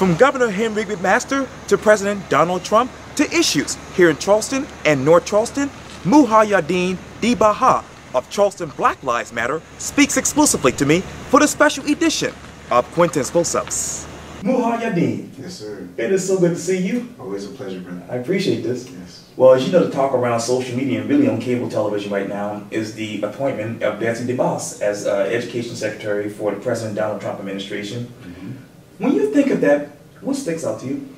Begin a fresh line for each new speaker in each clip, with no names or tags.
From Governor Henry McMaster to President Donald Trump to issues here in Charleston and North Charleston, Muhiyyidin Baha of Charleston Black Lives Matter speaks exclusively to me for the special edition of Quintin's Close-Ups. Muhiyyidin.
Yes, sir.
It is so good to see you.
Always a pleasure, brother.
I appreciate this.
Yes.
Well, as you know, the talk around social media and really on cable television right now is the appointment of Betsy DeVos as Education Secretary for the President Donald Trump administration. Mm-hmm. When you think of that, what sticks out to you?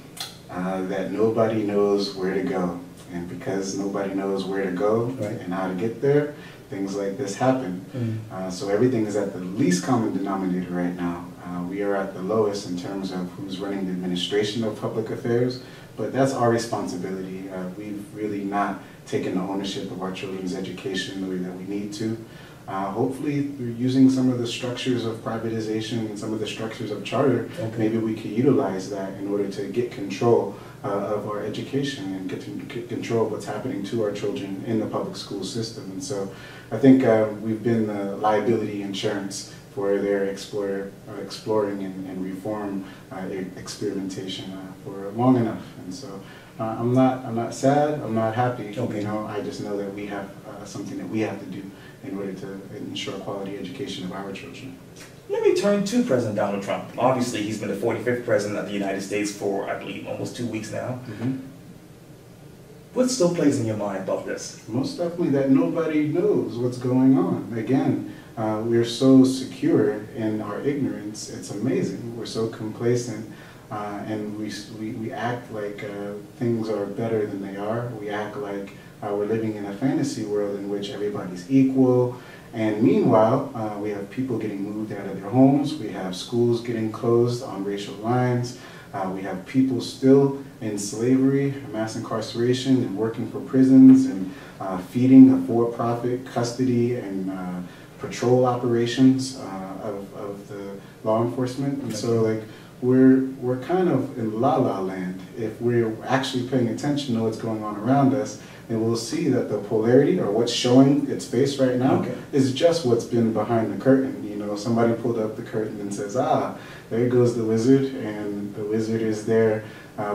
That nobody knows where to go. And because nobody knows where to go and how to get there, things like this happen. Mm-hmm. So everything is at the least common denominator right now. We are at the lowest in terms of who's running the administration of public affairs, but that's our responsibility. We've really not taken the ownership of our children's education the way that we need to. Hopefully, through using some of the structures of privatization and some of the structures of charter, maybe we can utilize that in order to get control of our education and get control of what's happening to our children in the public school system. And so I think we've been the liability insurance for their exploring and reform experimentation for long enough. And so I'm not sad, I'm not happy. You know, I just know that we have something that we have to do in order to ensure quality education of our children.
Let me turn to President Donald Trump. Obviously, he's been the 45th President of the United States for, I believe, almost 2 weeks now. Mm-hmm. What still plays in your mind about this?
Most definitely that nobody knows what's going on. Again, we're so secure in our ignorance, it's amazing. We're so complacent, and we act like things are better than they are. We act like we're living in a fantasy world in which everybody's equal. And meanwhile, we have people getting moved out of their homes. We have schools getting closed on racial lines. We have people still in slavery, mass incarceration, and working for prisons, and feeding a for-profit custody and patrol operations of the law enforcement. And so, like, we're kind of in la-la land. If we're actually paying attention to what's going on around us, and we'll see that the polarity, or what's showing its face right now, is just what's been behind the curtain. You know, somebody pulled up the curtain and says, ah, there goes the wizard, and the wizard is there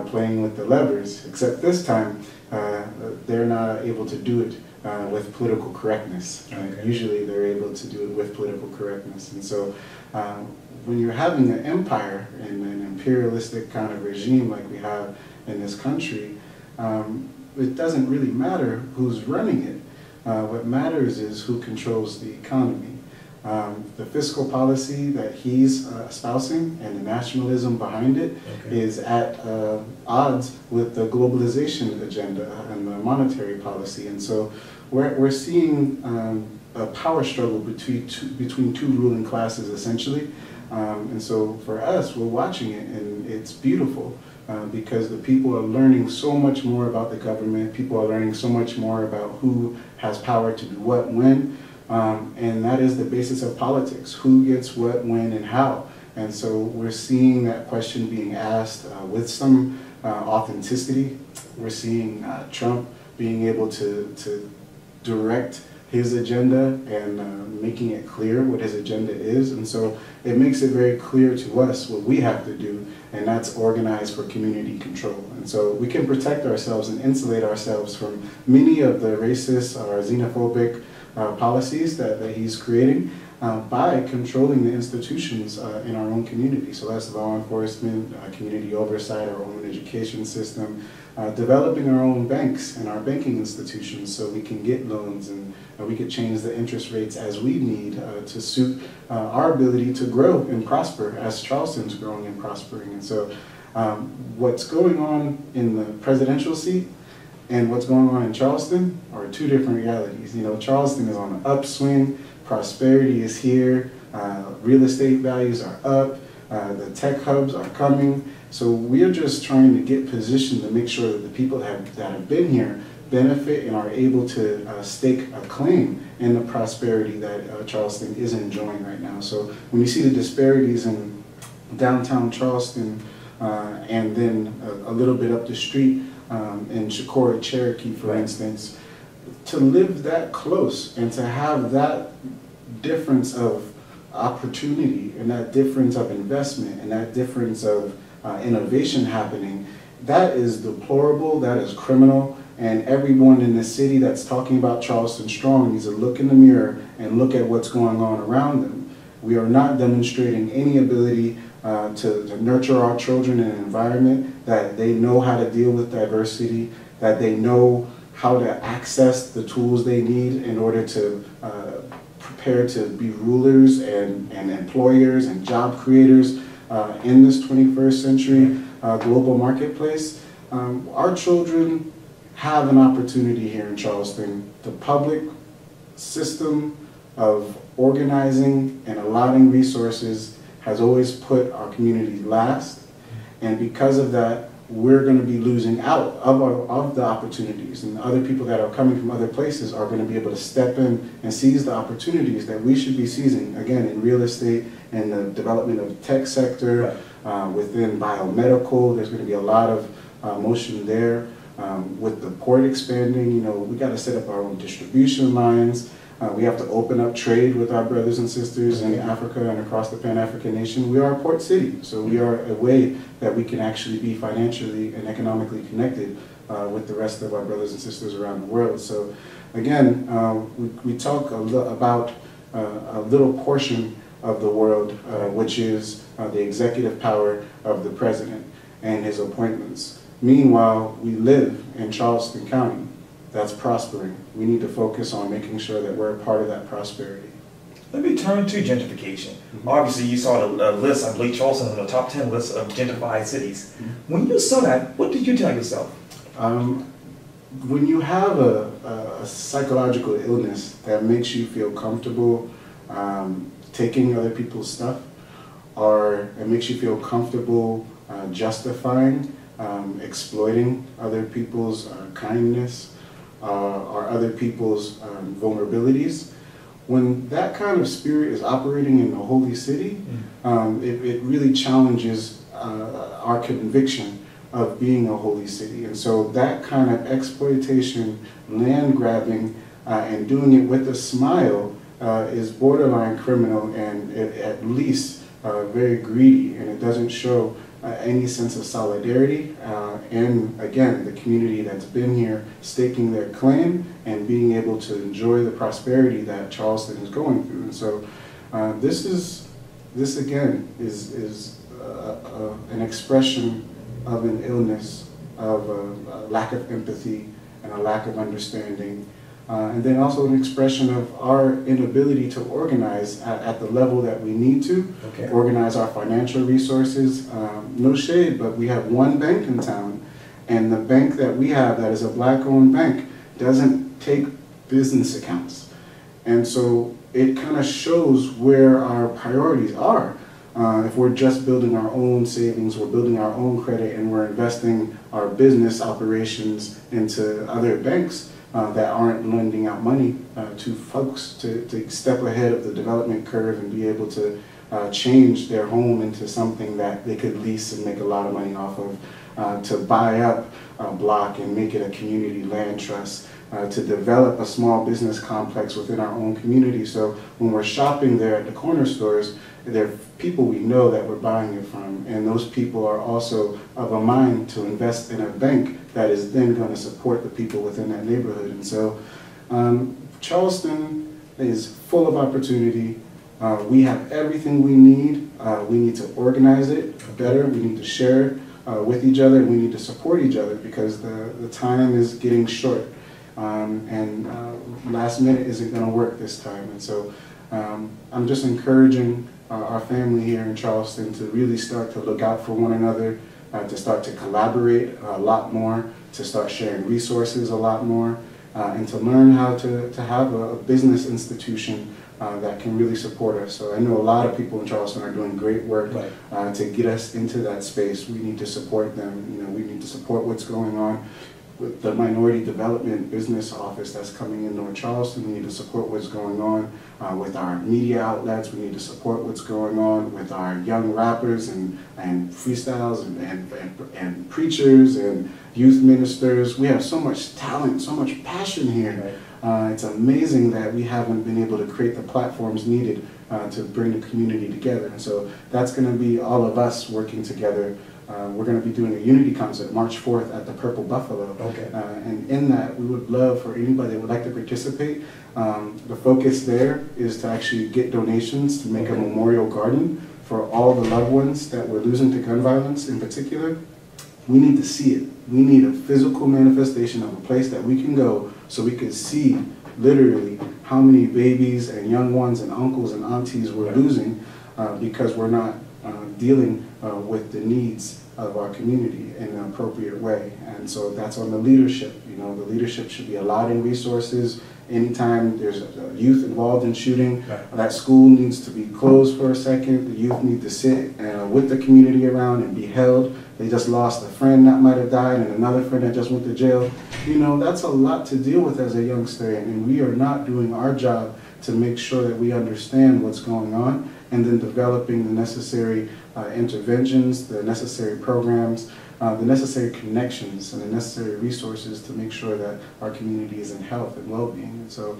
playing with the levers, except this time they're not able to do it with political correctness. Usually they're able to do it with political correctness. And so when you're having an empire and an imperialistic kind of regime like we have in this country, it doesn't really matter who's running it. What matters is who controls the economy. The fiscal policy that he's espousing and the nationalism behind it is at odds with the globalization agenda and the monetary policy. And so we're seeing a power struggle between two ruling classes, essentially. And so for us, we're watching it, and it's beautiful. Because the people are learning so much more about the government, people are learning so much more about who has power to do what, when, and that is the basis of politics, who gets what, when, and how. And so we're seeing that question being asked with some authenticity. We're seeing Trump being able to direct his agenda and making it clear what his agenda is. And so it makes it very clear to us what we have to do, and that's organize for community control. And so we can protect ourselves and insulate ourselves from many of the racist or xenophobic policies that he's creating by controlling the institutions in our own community. So that's law enforcement, community oversight, our own education system, developing our own banks and our banking institutions so we can get loans, and we could change the interest rates as we need to suit our ability to grow and prosper as Charleston's growing and prospering. And so what's going on in the presidential seat and what's going on in Charleston are two different realities. You know, Charleston is on an upswing, prosperity is here, real estate values are up, the tech hubs are coming. So we're just trying to get positioned to make sure that the people that have been here benefit and are able to stake a claim in the prosperity that Charleston is enjoying right now. So when you see the disparities in downtown Charleston and then a little bit up the street in Chicora, Cherokee, for instance, to live that close and to have that difference of opportunity and that difference of investment and that difference of innovation happening, that is deplorable, that is criminal, and everyone in the city that's talking about Charleston Strong needs to look in the mirror and look at what's going on around them. We are not demonstrating any ability to nurture our children in an environment that they know how to deal with diversity, that they know how to access the tools they need in order to prepare to be rulers and employers and job creators in this 21st century global marketplace. Our children have an opportunity here in Charleston. The public system of organizing and allotting resources has always put our community last, and because of that, we're going to be losing out of the opportunities, and other people that are coming from other places are going to be able to step in and seize the opportunities that we should be seizing, again, in real estate and the development of the tech sector, within biomedical. There's going to be a lot of motion there. With the port expanding, you know, we got to set up our own distribution lines. We have to open up trade with our brothers and sisters in Africa and across the Pan-African nation. We are a port city, so we are a way that we can actually be financially and economically connected with the rest of our brothers and sisters around the world. So again, we talk about a little portion of the world, which is the executive power of the president and his appointments. Meanwhile, we live in Charleston County that's prospering. We need to focus on making sure that we're a part of that prosperity.
Let me turn to gentrification. Obviously, you saw the list, I believe Charleston on the top 10 list of gentrified cities. When you saw that, what did you tell yourself?
When you have a psychological illness that makes you feel comfortable taking other people's stuff, or it makes you feel comfortable justifying exploiting other people's kindness or other people's vulnerabilities, when that kind of spirit is operating in the holy city, it really challenges our conviction of being a holy city. And so that kind of exploitation, land grabbing, and doing it with a smile is borderline criminal and at least very greedy, and it doesn't show any sense of solidarity, and again, the community that's been here staking their claim and being able to enjoy the prosperity that Charleston is going through. And so this again is an expression of an illness, of a lack of empathy and a lack of understanding. And then also an expression of our inability to organize at the level that we need to, organize our financial resources. No shade, but we have one bank in town, and the bank that we have that is a black-owned bank doesn't take business accounts. And so it kind of shows where our priorities are. If we're just building our own savings, we're building our own credit, and we're investing our business operations into other banks, that aren't lending out money to folks to step ahead of the development curve and be able to change their home into something that they could lease and make a lot of money off of, to buy up a block and make it a community land trust, to develop a small business complex within our own community. So when we're shopping there at the corner stores, there are people we know that we're buying it from, and those people are also of a mind to invest in a bank that is then going to support the people within that neighborhood. And so Charleston is full of opportunity. We have everything we need. We need to organize it better. We need to share with each other, and we need to support each other, because the time is getting short, and last minute isn't going to work this time. And so I'm just encouraging our family here in Charleston to really start to look out for one another, to start to collaborate a lot more, to start sharing resources a lot more, and to learn how to have a business institution that can really support us. So I know a lot of people in Charleston are doing great work to get us into that space. We need to support them. You know, we need to support what's going on with the Minority Development Business Office that's coming in North Charleston. We need to support what's going on with our media outlets. We need to support what's going on with our young rappers and freestyles and preachers and youth ministers. We have so much talent, so much passion here. It's amazing that we haven't been able to create the platforms needed to bring the community together. And so that's going to be all of us working together We're going to be doing a unity concert March 4th at the Purple Buffalo.
Okay.
And in that, we would love for anybody that would like to participate. The focus there is to actually get donations to make a memorial garden for all the loved ones that we're losing to gun violence in particular. We need to see it. We need a physical manifestation of a place that we can go so we can see literally how many babies and young ones and uncles and aunties we're losing because we're not dealing with the needs of our community in an appropriate way. And so that's on the leadership. You know, the leadership should be allotting resources. Anytime there's a youth involved in shooting, that school needs to be closed for a second. The youth need to sit with the community around and be held. They just lost a friend that might have died and another friend that just went to jail. You know, that's a lot to deal with as a youngster, and we are not doing our job to make sure that we understand what's going on and then developing the necessary interventions, the necessary programs, the necessary connections and the necessary resources to make sure that our community is in health and well-being. And so,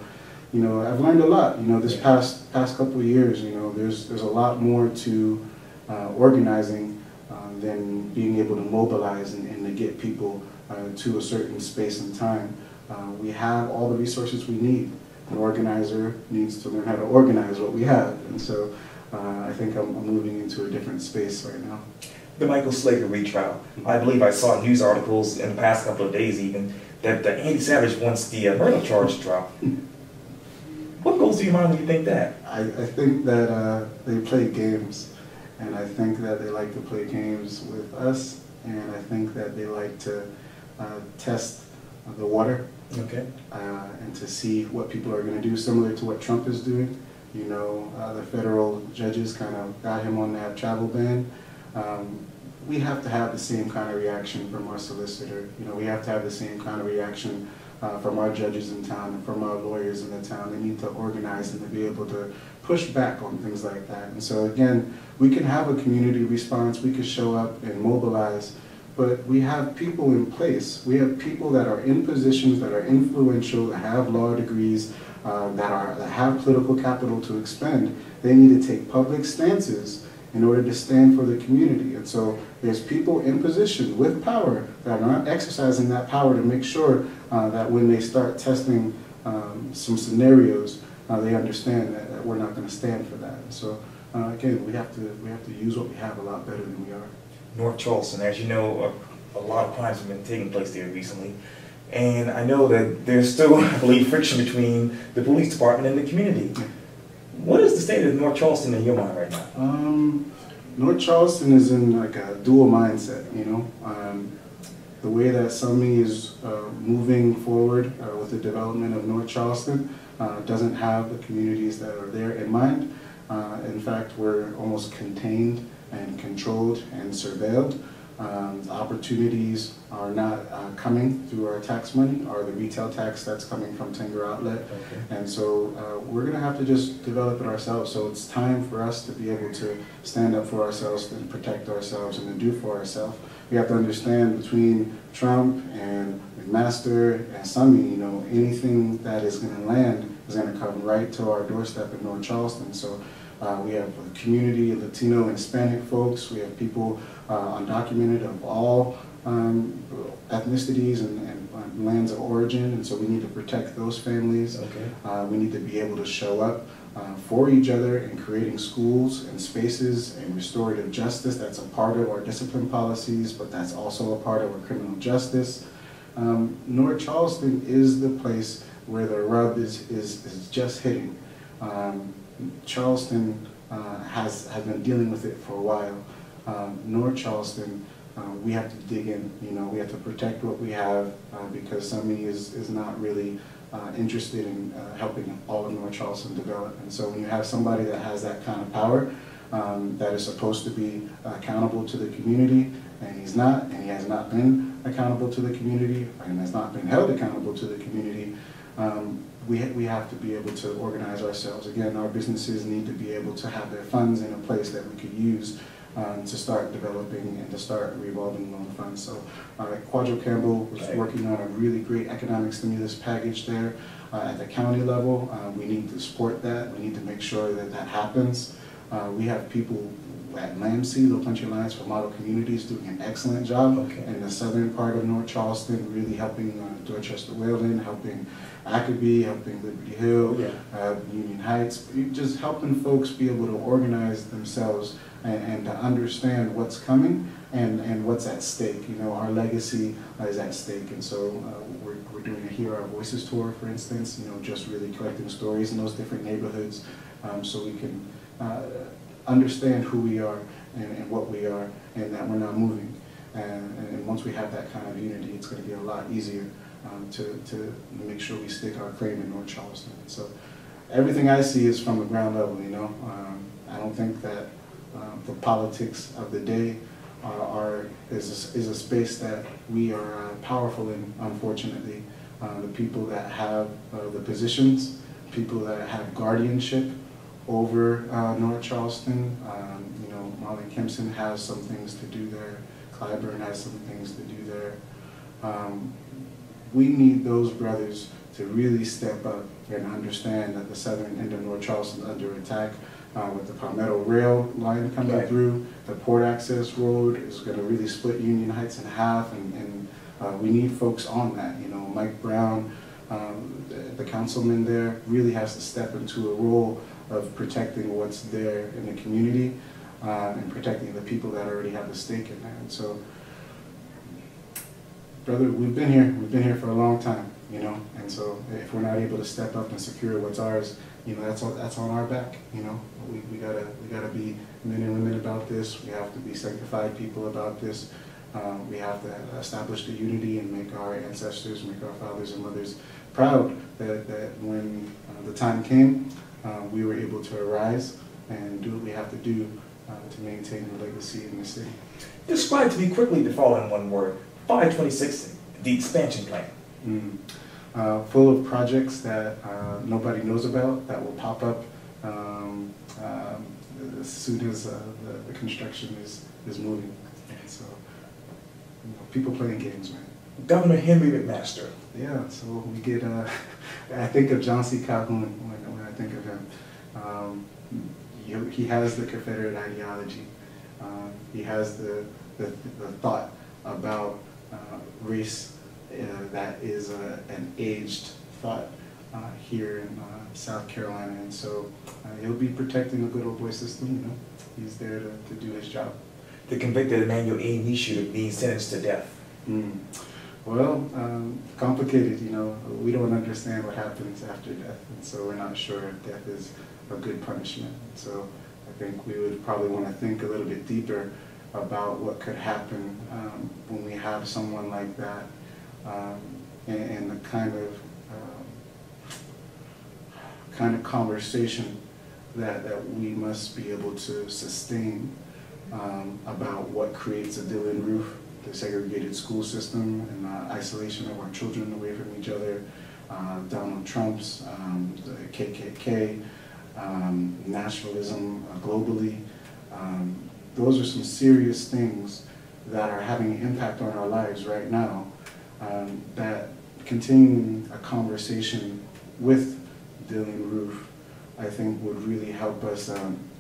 you know, I've learned a lot. You know, this past couple of years, you know, there's a lot more to organizing than being able to mobilize and to get people to a certain space and time. We have all the resources we need. An organizer needs to learn how to organize what we have, and so I think I'm moving into a different space right now.
The Michael Slager retrial. I believe I saw news articles in the past couple of days even that Andy Savage wants the murder charge dropped. What goes through your mind when you think that?
I think that they play games, and I think that they like to play games with us, and I think that they like to test the water.
Okay.
And to see what people are going to do, similar to what Trump is doing. You know, the federal judges kind of got him on that travel ban. We have to have the same kind of reaction from our solicitor. You know, we have to have the same kind of reaction from our judges in town and from our lawyers in the town. They need to organize and to be able to push back on things like that. And so again, we can have a community response, we can show up and mobilize, but we have people in place. We have people that are in positions that are influential, that have law degrees, that have political capital to expend. They need to take public stances in order to stand for the community. And so there's people in position with power that are not exercising that power to make sure that when they start testing some scenarios, they understand that we're not going to stand for that. And so again, we have to use what we have a lot better than we are.
North Charleston, as you know, a lot of crimes have been taking place there recently. And I know that there's still, I believe, friction between the police department and the community. What is the state of North Charleston in your mind right now?
North Charleston is in like a dual mindset, you know. The way that Summit is moving forward with the development of North Charleston doesn't have the communities that are there in mind. In fact, we're almost contained and controlled and surveilled. Opportunities are not coming through our tax money or the retail tax that's coming from Tanger Outlet. Okay. And so we're going to have to just develop it ourselves. So it's time for us to be able to stand up for ourselves and protect ourselves and to do for ourselves. We have to understand between Trump and McMaster and Summit, you know, anything that is going to land is going to come right to our doorstep in North Charleston. So we have a community of Latino and Hispanic folks. We have people undocumented of all ethnicities and lands of origin, and so we need to protect those families. Okay. We need to be able to show up for each other in creating schools and spaces and restorative justice. That's a part of our discipline policies, but that's also a part of our criminal justice. North Charleston is the place where the rub is just hitting. Charleston has been dealing with it for a while. North Charleston, we have to dig in. You know, we have to protect what we have because Summit is not really interested in helping all of North Charleston develop. And so when you have somebody that has that kind of power, that is supposed to be accountable to the community, and he's not, and he has not been accountable to the community, and has not been held accountable to the community, we have to be able to organize ourselves. Again, our businesses need to be able to have their funds in a place that we could use to start developing and to start revolving loan funds. So Quadro Campbell was working on a really great economic stimulus package there at the county level. We need to support that. We need to make sure that that happens. We have people at Lamsey, Low Country Alliance for Model Communities, doing an excellent job.
Okay.
In the southern part of North Charleston, really helping Dorchester Wayland, helping Ackerby, helping Liberty Hill, Union Heights, just helping folks be able to organize themselves and to understand what's coming and what's at stake. You know, our legacy is at stake, and so we're doing a Hear Our Voices tour, for instance, you know, just really collecting stories in those different neighborhoods so we can understand who we are and what we are, and that we're not moving. And once we have that kind of unity, it's going to be a lot easier to make sure we stake our claim in North Charleston. So everything I see is from the ground level, you know. I don't think that the politics of the day is a space that we are powerful in, unfortunately. The people that have the positions, people that have guardianship over North Charleston, you know, Molly Kempson has some things to do there. Clyburn has some things to do there. We need those brothers to really step up and understand that the southern end of North Charleston is under attack with the Palmetto Rail line coming through. The Port Access Road is going to really split Union Heights in half, and we need folks on that. You know, Mike Brown, the councilman there, really has to step into a role of protecting what's there in the community and protecting the people that already have a stake in there. And so, brother, we've been here for a long time, you know, and so if we're not able to step up and secure what's ours, you know, that's on our back, you know. We gotta be men and women about this. We have to be sanctified people about this. We have to establish the unity and make our ancestors, make our fathers and mothers proud that when the time came, we were able to arise and do what we have to do to maintain the legacy in the city.
Describe to me quickly, to follow in one word, 526, the expansion plan.
Full of projects that nobody knows about, that will pop up as soon as the construction is moving. And so, you know, people playing games, man.
Governor Henry McMaster.
Yeah, so we get, I think of John C. Calhoun when I think of him. He has the Confederate ideology. He has the thought about race that is an aged thought here in South Carolina, and so he'll be protecting the good old boy system. You know, he's there to do his job. The
convicted Emmanuel A. Nishu being sentenced to death.
Well, complicated. You know, we don't understand what happens after death, and so we're not sure if death is a good punishment. So I think we would probably want to think a little bit deeper about what could happen when we have someone like that, and the kind of conversation that we must be able to sustain about what creates a Dylan Roof, the segregated school system, and isolation of our children away from each other, Donald Trump's, the KKK, nationalism globally. Those are some serious things that are having an impact on our lives right now, that continuing a conversation with Dylan Roof, I think, would really help us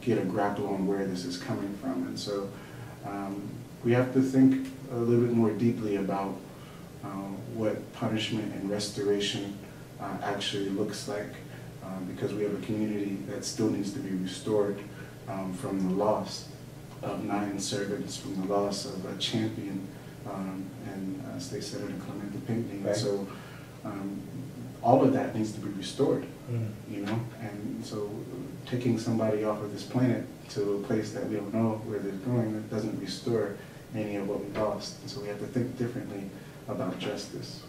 get a grapple on where this is coming from. And so we have to think a little bit more deeply about what punishment and restoration actually looks like, because we have a community that still needs to be restored from the loss of 9 servants, from the loss of a champion and State Senator Clementa Pinckney.
Right.
So all of that needs to be restored, you know, and so taking somebody off of this planet to a place that we don't know where they're going, that doesn't restore any of what we lost. And so we have to think differently about justice.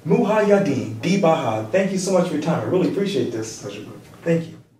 Muhiyyidin, Baha, thank you so much for your time. I really appreciate this.
Pleasure.
Thank you.